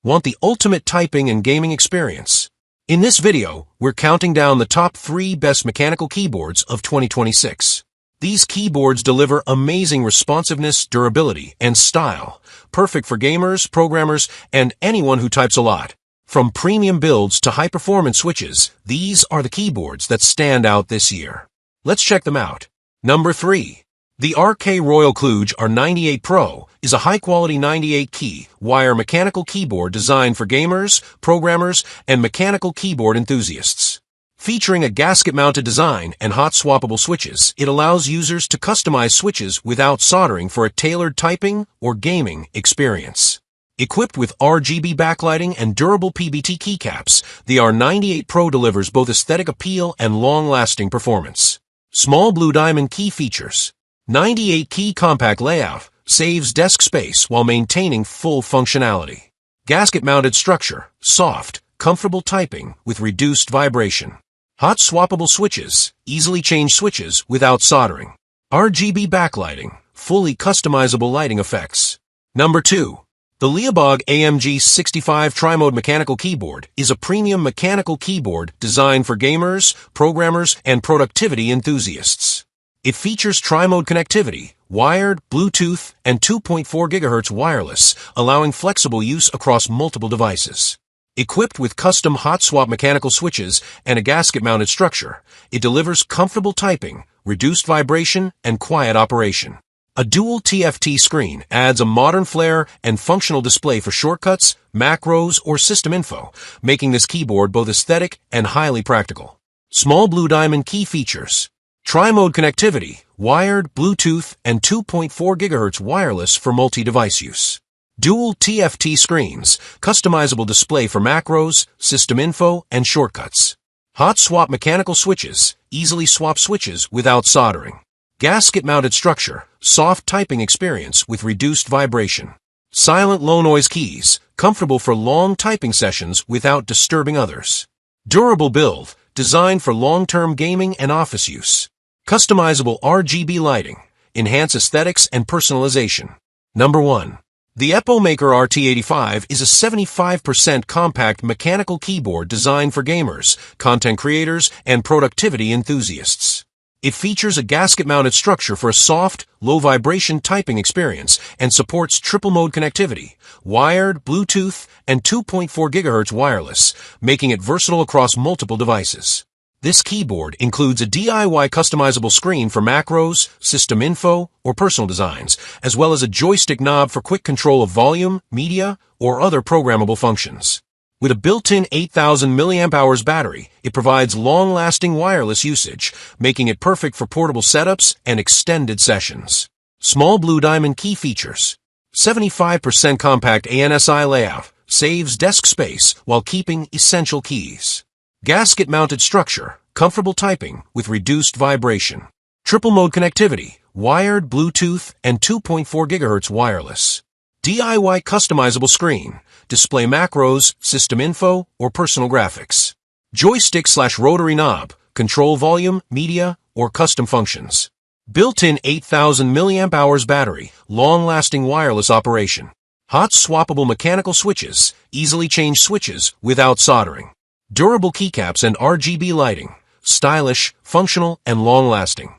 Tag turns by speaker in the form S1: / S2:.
S1: Want the ultimate typing and gaming experience? In this video, we're counting down the top 3 best mechanical keyboards of 2026. These keyboards deliver amazing responsiveness, durability, and style, perfect for gamers, programmers, and anyone who types a lot. From premium builds to high-performance switches, these are the keyboards that stand out this year. Let's check them out. Number 3. The RK Royal Kluge R98 Pro is a high-quality 98-key wire mechanical keyboard designed for gamers, programmers, and mechanical keyboard enthusiasts. Featuring a gasket-mounted design and hot-swappable switches, it allows users to customize switches without soldering for a tailored typing or gaming experience. Equipped with RGB backlighting and durable PBT keycaps, the R98 Pro delivers both aesthetic appeal and long-lasting performance. Small blue diamond key features. 98-key compact layout saves desk space while maintaining full functionality. Gasket-mounted structure, soft, comfortable typing with reduced vibration. Hot swappable switches, easily change switches without soldering. RGB backlighting, fully customizable lighting effects. Number 2. The Leabog AMG 65 Tri-Mode Mechanical Keyboard is a premium mechanical keyboard designed for gamers, programmers, and productivity enthusiasts. It features tri-mode connectivity, wired, Bluetooth, and 2.4 GHz wireless, allowing flexible use across multiple devices. Equipped with custom hot swap mechanical switches and a gasket-mounted structure, it delivers comfortable typing, reduced vibration, and quiet operation. A dual TFT screen adds a modern flair and functional display for shortcuts, macros, or system info, making this keyboard both aesthetic and highly practical. Small blue diamond key features. Tri-mode connectivity, wired, Bluetooth, and 2.4 GHz wireless for multi-device use. Dual TFT screens, customizable display for macros, system info, and shortcuts. Hot swap mechanical switches, easily swap switches without soldering. Gasket-mounted structure, soft typing experience with reduced vibration. Silent low-noise keys, comfortable for long typing sessions without disturbing others. Durable build, designed for long-term gaming and office use. Customizable RGB lighting, enhance aesthetics and personalization. Number 1. The EpoMaker RT85 is a 75% compact mechanical keyboard designed for gamers, content creators, and productivity enthusiasts. It features a gasket-mounted structure for a soft, low-vibration typing experience and supports triple-mode connectivity, wired, Bluetooth, and 2.4 GHz wireless, making it versatile across multiple devices. This keyboard includes a DIY customizable screen for macros, system info, or personal designs, as well as a joystick knob for quick control of volume, media, or other programmable functions. With a built-in 8,000 mAh battery, it provides long-lasting wireless usage, making it perfect for portable setups and extended sessions. Small blue diamond key features. 75% compact ANSI layout saves desk space while keeping essential keys. Gasket-mounted structure, comfortable typing with reduced vibration. Triple-mode connectivity, wired, Bluetooth, and 2.4 GHz wireless. DIY customizable screen, display macros, system info, or personal graphics. Joystick/rotary knob, control volume, media, or custom functions. Built-in 8,000 mAh battery, long-lasting wireless operation. Hot swappable mechanical switches, easily change switches without soldering. Durable keycaps and RGB lighting, stylish, functional, and long-lasting.